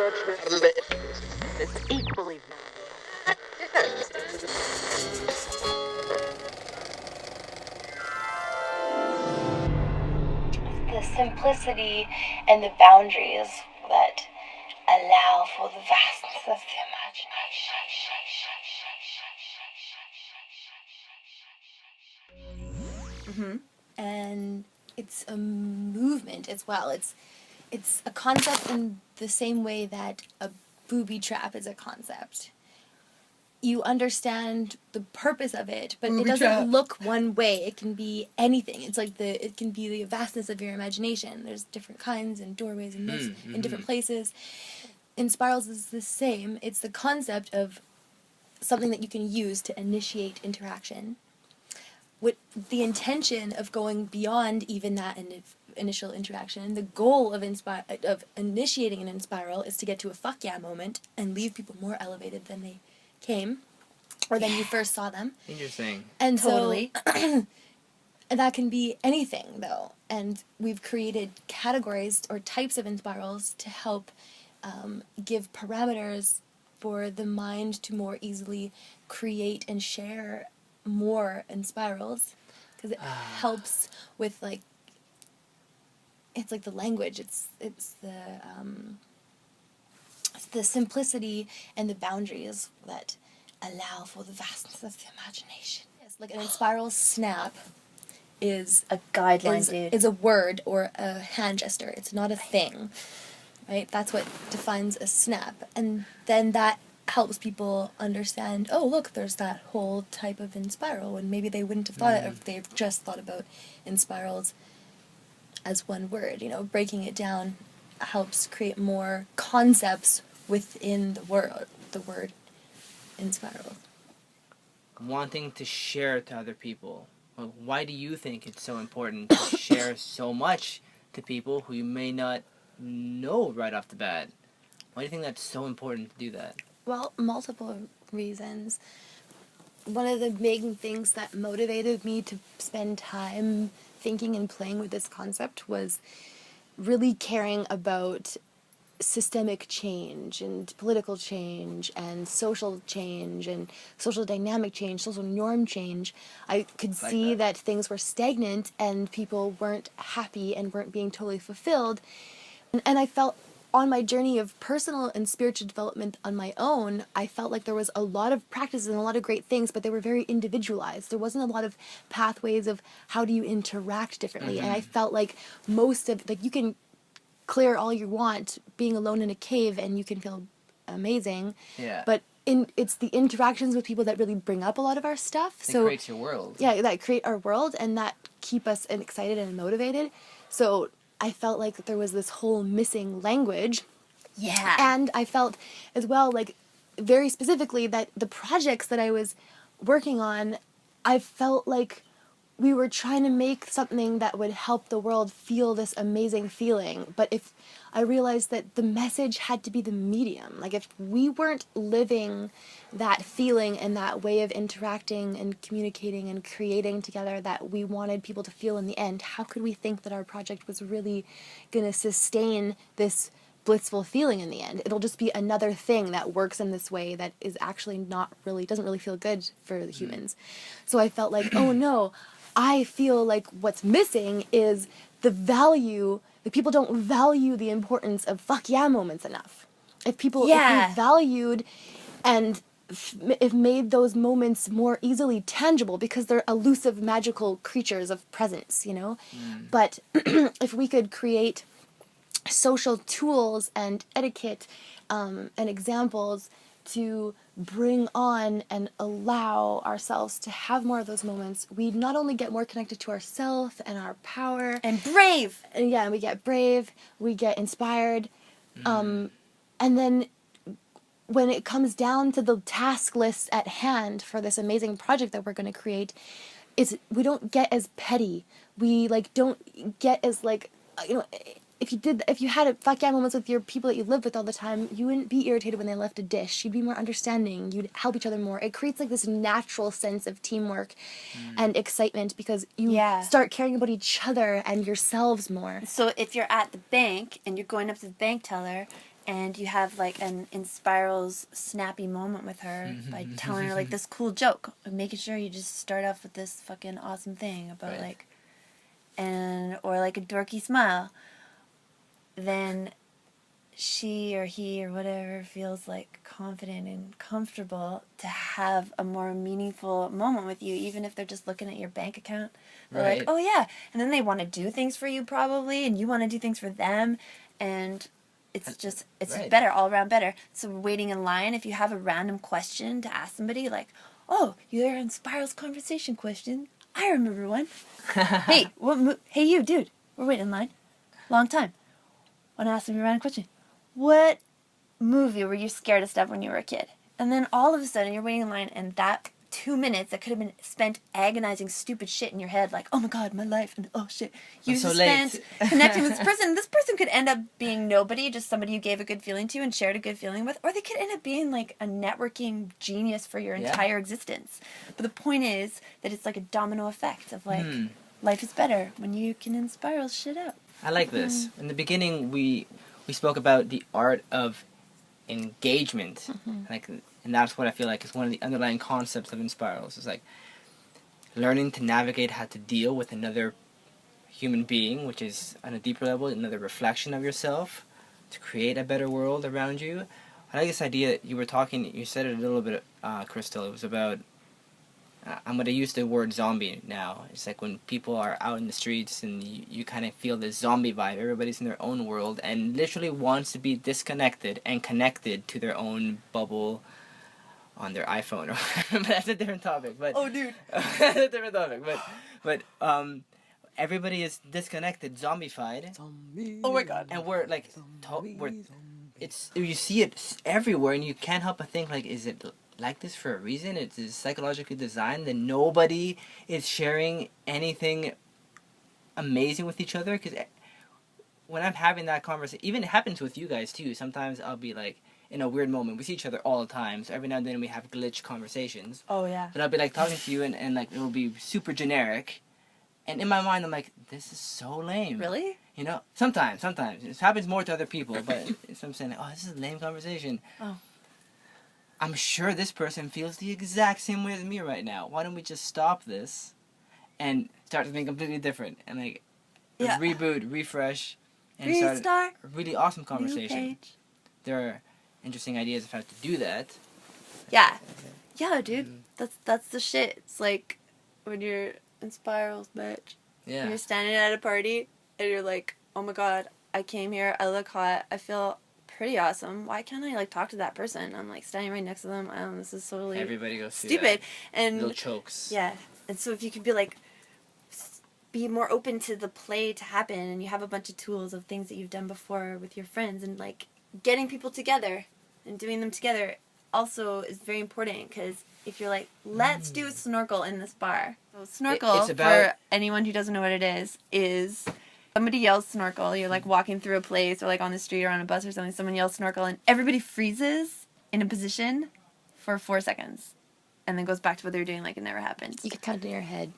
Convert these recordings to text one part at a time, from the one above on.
It's equally. The simplicity and the boundaries that allow for the vastness of the imagination. And it's a movement as well. It's a concept in the same way that a booby trap is a concept. You understand the purpose of it, but it doesn't look one way. It can be anything. It's like it can be the vastness of your imagination. There's different kinds and doorways and this in different places. Inspirelz is the same. It's the concept of something that you can use to initiate interaction, with the intention of going beyond even that initial interaction. The goal of initiating an Inspirel is to get to a fuck yeah moment and leave people more elevated than they came, or than you first saw them. Interesting. And Totally. so that can be anything, though. And we've created categories or types of Inspirels to help give parameters for the mind to more easily create and share more Inspirels, because it helps with it's like the language. It's the simplicity and the boundaries that allow for the vastness of the imagination. Yes, like an Inspirel snap is A guideline, dude. is a word or a hand gesture. It's not a thing, right? That's what defines a snap, and then that helps people understand. Oh, look, there's that whole type of Inspirel, and maybe they wouldn't have thought it if they've just thought about Inspirels as one word. Breaking it down helps create more concepts within the word Inspirel. Wanting to share to other people. Well, why do you think it's so important to share so much to people who you may not know right off the bat? Why do you think that's so important to do that? Well, multiple reasons. One of the main things that motivated me to spend time thinking and playing with this concept was really caring about systemic change and political change and social dynamic change, social norm change. I could see that things were stagnant and people weren't happy and weren't being totally fulfilled. And I felt on my journey of personal and spiritual development on my own, I felt like there was a lot of practices and a lot of great things, but they were very individualized. There wasn't a lot of pathways of how do you interact differently. And I felt like you can clear all you want being alone in a cave and you can feel amazing. Yeah. But it's the interactions with people that really bring up a lot of our stuff. It creates your world. Yeah, that create our world and that keep us excited and motivated. So I felt like there was this whole missing language. Yeah. And I felt as well, very specifically, that the projects that I was working on, I felt like we were trying to make something that would help the world feel this amazing feeling. But if I realized that the message had to be the medium, if we weren't living that feeling and that way of interacting and communicating and creating together that we wanted people to feel in the end, how could we think that our project was really going to sustain this blissful feeling in the end? It'll just be another thing that works in this way that is actually doesn't really feel good for the humans. So I felt like, oh no, I feel like what's missing is the value. People don't value the importance of fuck yeah moments enough. If we valued and if made those moments more easily tangible, because they're elusive, magical creatures of presence, But if we could create social tools and etiquette and examples to bring on and allow ourselves to have more of those moments, we not only get more connected to ourselves and our power. And brave! And we get brave, we get inspired. And then when it comes down to the task list at hand for this amazing project that we're going to create, we don't get as petty. We don't get as if you had fuck yeah moments with your people that you live with all the time, you wouldn't be irritated when they left a dish. You'd be more understanding. You'd help each other more. It creates this natural sense of teamwork and excitement because you start caring about each other and yourselves more. So if you're at the bank and you're going up to the bank teller and you have like an Inspirelz snappy moment with her by telling her like this cool joke, and making sure you just start off with this fucking awesome thing about like, and or like a dorky smile, then she or he or whatever feels like confident and comfortable to have a more meaningful moment with you, even if they're just looking at your bank account. They're like, oh yeah, and then they want to do things for you probably, and you want to do things for them, and it's just better, all around better. So waiting in line, if you have a random question to ask somebody, like, oh, you're Inspirelz conversation question. I remember one. Hey, hey you, dude, we're waiting in line, long time. Want to ask them a random question? What movie were you scaredest of when you were a kid? And then all of a sudden you're waiting in line, and that 2 minutes that could have been spent agonizing stupid shit in your head, like, oh my god, my life, and oh shit, you just spent connecting with this person. This person could end up being nobody, just somebody you gave a good feeling to and shared a good feeling with, or they could end up being like a networking genius for your entire existence. But the point is that it's like a domino effect of like, life is better when you can inspire shit out. I like this. In the beginning, we spoke about the art of engagement, like, and that's what I feel like is one of the underlying concepts of Inspirelz. Is like learning to navigate how to deal with another human being, which is on a deeper level, another reflection of yourself, to create a better world around you. I like this idea that you were talking. You said it a little bit, Crystal. It was about. I'm going to use the word zombie now. It's like when people are out in the streets and you kind of feel this zombie vibe. Everybody's in their own world and literally wants to be disconnected and connected to their own bubble on their iPhone. But that's a different topic. But oh, dude. That's a different topic. But everybody is disconnected, zombified. Zombie. Oh my god. And we're like, you see it everywhere, and you can't help but think, like, is it like this for a reason? It's psychologically designed that nobody is sharing anything amazing with each other. Because when I'm having that conversation, even it happens with you guys too, sometimes I'll be like in a weird moment. We see each other all the time, so every now and then we have glitch conversations. Oh yeah. But I'll be like talking to you, and like it'll be super generic, and in my mind I'm like, this is so lame. Really? You know, sometimes it happens more to other people, but I'm saying, oh, this is a lame conversation. Oh. I'm sure this person feels the exact same way as me right now. Why don't we just stop this and start something completely different? And like reboot, refresh, and start a really awesome conversation. There are interesting ideas of how to do that. Yeah. Yeah, dude. That's the shit. It's like when you're Inspirelz, bitch. Yeah. You're standing at a party and you're like, oh my god, I came here, I look hot, I feel pretty awesome. Why can't I like talk to that person? I'm like standing right next to them. This is totally everybody goes stupid and little chokes. Yeah, and so if you could be like, be more open to the play to happen, and you have a bunch of tools of things that you've done before with your friends, and like getting people together and doing them together also is very important, because if you're like, let's do a snorkel in this bar. So snorkel, for anyone who doesn't know what it is somebody yells snorkel, you're like walking through a place or like on the street or on a bus or something, someone yells snorkel and everybody freezes in a position for 4 seconds and then goes back to what they were doing like it never happened. You could count in your head.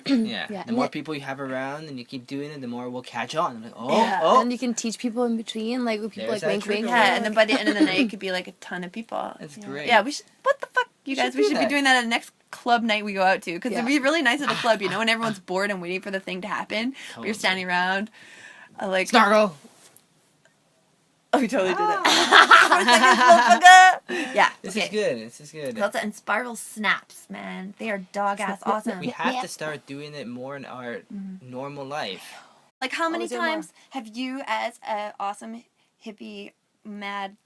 Yeah. The more people you have around and you keep doing it, the more we'll catch on. Like, oh. And you can teach people in between, like with people like wink wink. Yeah, and then by the end of the night it could be like a ton of people. That's great. Yeah, we should, what the fuck, you guys, we should be doing that at the next club night we go out to, because it'd be really nice at a club, you know, and everyone's bored and waiting for the thing to happen. Totally. You're standing around, like snargle. Oh, we totally did it. 4 seconds, yeah. This is good. That's the Inspirelz snaps, man. They are dog ass awesome. We have to start doing it more in our normal life. Like, how many times have you, as an awesome hippie mad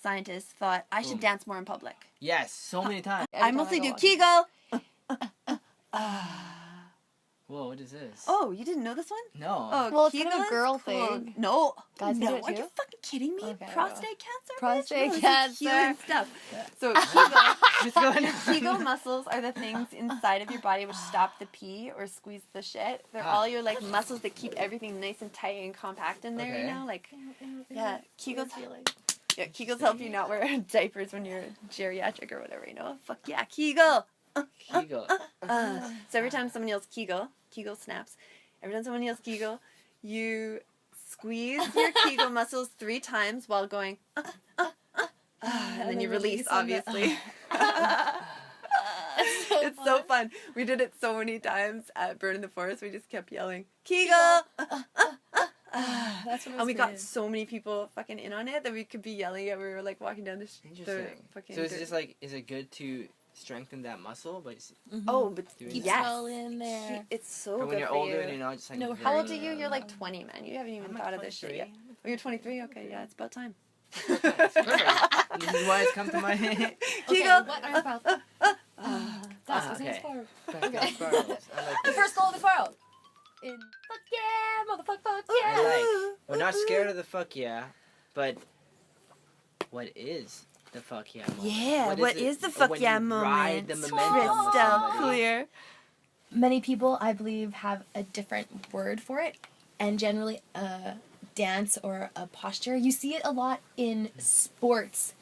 scientist, thought I should dance more in public? Yes, so many times. I mostly do Kegel. Whoa, what is this? Oh, you didn't know this one? No. Oh, well, it's kind of a girl thing. No. Guys do it too? Are you fucking kidding me? Okay, prostate cancer? Prostate cancer. Healing stuff. Yeah. So Kegel muscles are the things inside of your body which stop the pee or squeeze the shit. They're all your like muscles that keep everything nice and tight and compact in there, you know? Like, yeah, Kegels. Yeah, Kegels help you not wear diapers when you're geriatric or whatever, you know? Fuck yeah, Kegel! Kegel. So every time someone yells Kegel snaps. Every time someone yells Kegel, you squeeze your Kegel muscles 3 times while going, and then you release, obviously. It's so fun. We did it so many times at Burn in the Forest. We just kept yelling, Kegel! That's what And we got so many people fucking in on it that we could be yelling at. We were like walking down the Interesting. fucking So is it just like, is it good to strengthen that muscle? But Oh, but keep yes. swell in there. It's so but good when you're for older you. and you're not just like. No, How old are very, you? You're like 20, man. You haven't even I'm thought like of this shit 23. yet. Oh, you're 23? Okay, yeah, it's about time. Perfect. This is why it's come to my head. Kegel! What are about? That's okay. Inspirelz. Okay. Inspirelz. I like The this. first goal of Inspirelz. Fuck yeah, motherfuck, fuck yeah. I like. We're not scared of the fuck yeah, but what is the fuck yeah moment? Yeah, what is the fuck when yeah you moment? Ride the momentum with Crystal somebody. clear. Many people, I believe, have a different word for it, and generally a dance or a posture. You see it a lot in sports,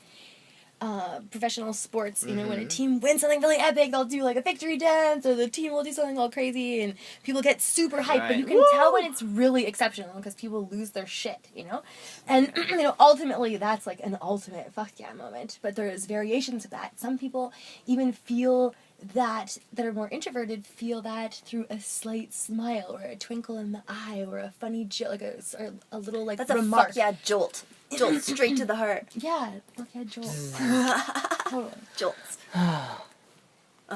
professional sports. You know, when a team wins something really epic, they'll do like a victory dance, or the team will do something all crazy, and people get super hyped. But you can tell when it's really exceptional because people lose their shit. You know, and you know, ultimately that's like an ultimate fuck yeah moment. But there's variations of that. Some people even feel that are more introverted feel that through a slight smile or a twinkle in the eye or a funny joke, like a little like That's a remark. fuck yeah jolt. Jolt straight to the heart. Yeah, fuck yeah, Joel. Totally. Jolts. Yeah.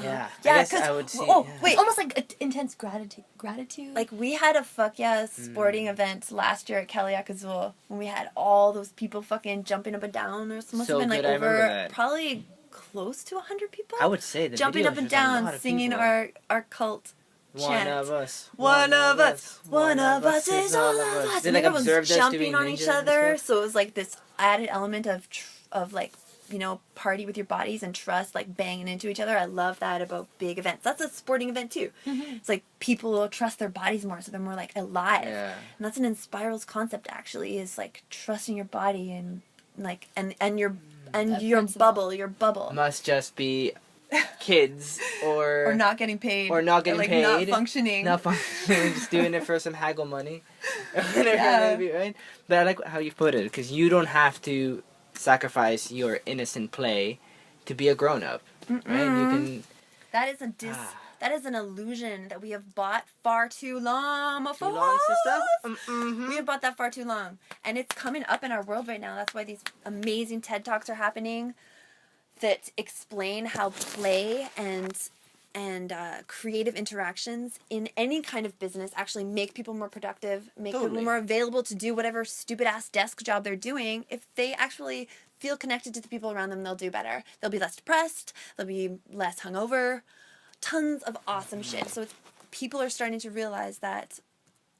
Yeah, I guess 'cause- I would see. oh, yeah. wait. Almost like intense gratitude. Like, we had a fuck yeah sporting event last year at Kaliak Azul when we had all those people fucking jumping up and down. There must So have been like good, I remember over that. probably close to 100 people. I would say the jumping videos up and was a lot down, of singing people. our cult One chant. of us. One of us. One of us is all of us. They And like everyone was observed us jumping doing on ninjas each and other. stuff. So it was like this added element of like, you know, party with your bodies and trust, like banging into each other. I love that about big events. That's a sporting event too. It's like people will trust their bodies more, so they're more like alive. Yeah. And that's an Inspirelz concept actually, is like trusting your body and like and your principle. your bubble. Must just be kids Or not getting paid. Or not getting like paid. not functioning. Not functioning, just doing it for some haggle money. Whatever Yeah. it may be, right? But I like how you put it, because you don't have to sacrifice your innocent play to be a grown-up, right? You can... That is that is an illusion that we have bought far too long. Too long, sister? We have bought that far too long. And it's coming up in our world right now. That's why these amazing TED Talks are happening that explain how play and creative interactions in any kind of business actually make people more productive, make people Totally. more available to do whatever stupid ass desk job they're doing. If they actually feel connected to the people around them, they'll do better. They'll be less depressed. They'll be less hungover. Tons of awesome shit. So people are starting to realize that.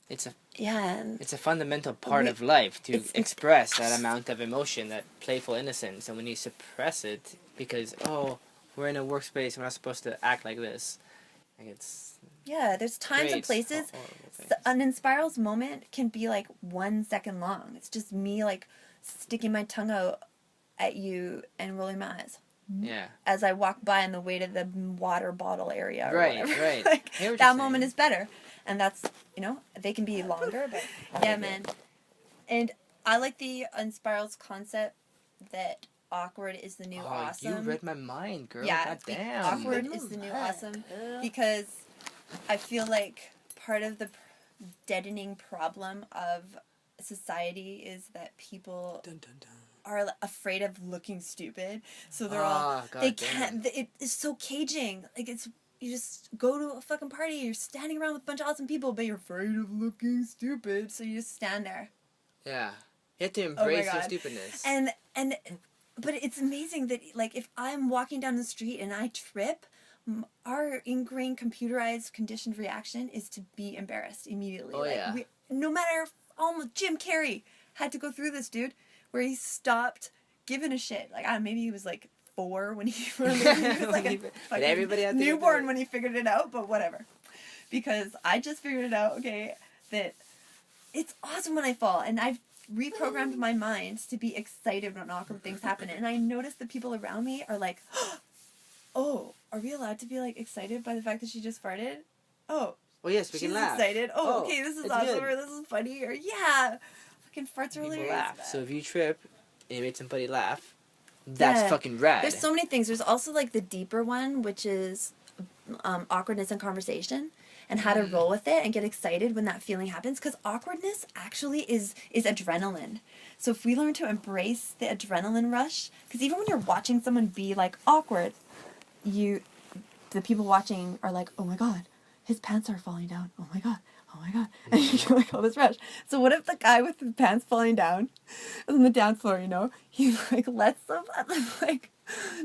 It's a And It's a fundamental part of life to it's- express that amount of emotion, that playful innocence. And when you suppress it because, oh, we're in a workspace, we're not supposed to act like this. Like it's yeah, there's times and creates places. horrible things. An Inspirelz moment can be like 1 second long. It's just me like sticking my tongue out at you and rolling my eyes Yeah. as I walk by on the way to the water bottle area. Or Right, whatever. right. Like, I hear what that you're moment saying. is better, and that's, you know, they can be longer, but yeah, man. And I like the Inspirelz concept that awkward is the new awesome. You read my mind, girl. Yeah, God damn. awkward is the new awesome, because I feel like part of the deadening problem of society is that people are afraid of looking stupid, so they're all God they damn. can't. It is so caging. Like it's you just go to a fucking party, you're standing around with a bunch of awesome people, but you're afraid of looking stupid, so you just stand there. Yeah. You have to embrace your God. stupidness. And but it's amazing that like if I'm walking down the street and I trip, our ingrained computerized conditioned reaction is to be embarrassed immediately. Oh, like, yeah. No matter almost Jim Carrey had to go through this, dude, where he stopped giving a shit. Like I don't know, maybe he was like 4 when he or maybe he was like a But fucking everybody had to go newborn through it. when he figured it out, but whatever. Because I just figured it out, okay, that it's awesome when I fall, and I've reprogrammed my mind to be excited when awkward things happen, and I notice the people around me are like, oh, are we allowed to be like excited by the fact that she just farted? Oh, Well, yes, we she's can laugh. excited. Oh, okay, this is it's awesome, good. or this is funny, or yeah, Fucking farts are People hilarious. laugh. So if you trip and you make somebody laugh, that's Yeah. fucking rad. There's so many things. There's also like the deeper one, which is awkwardness in conversation and how to roll with it and get excited when that feeling happens. Because awkwardness actually is adrenaline. So if we learn to embrace the adrenaline rush, because even when you're watching someone be like awkward, the people watching are like, oh my god, his pants are falling down. Oh my god. Oh my god. And you get like all this rush. So what if the guy with the pants falling down on the dance floor, you know, he like lets them like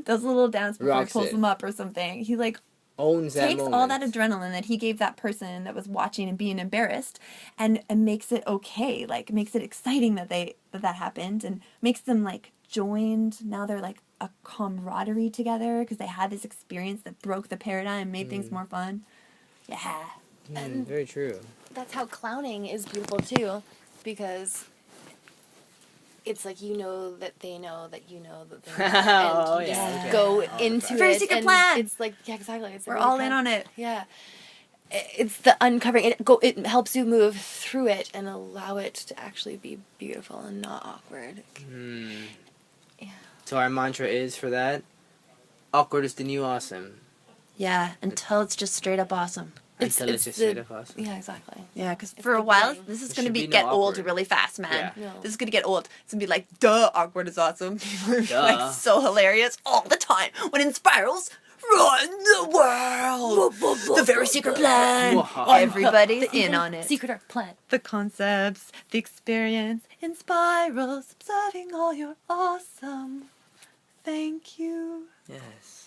does a little dance before Rocks he pulls it. them up or something. He like Owns that takes moment. all that adrenaline that he gave that person that was watching and being embarrassed and makes it okay. Like makes it exciting that that happened and makes them like joined. Now they're like a camaraderie together because they had this experience that broke the paradigm, made things more fun. Yeah. Very true. That's how clowning is beautiful too, because it's like you know that they know that you know that they know, and Oh, you yeah, just okay. go All the into time. Very it. secret and plan. It's like exactly. It's We're all in on it. Yeah, it's the uncovering. It helps you move through it and allow it to actually be beautiful and not awkward. Yeah. So our mantra is for that: awkward is the new awesome. Yeah, until it's just straight up awesome. Until it's just straight up awesome. Yeah, exactly. Yeah, because It's for a the while, beginning. this is There going to should be no get old awkward. really fast, man. Yeah. No. This is going to get old. It's going to be like, duh, awkward is awesome. People are Duh. like so hilarious all the time. When Inspirelz run the world. The very secret plan. Everybody's in on it. Secret art plan. The concepts, the experience. Inspirelz, observing all your awesome. Thank you. Yes.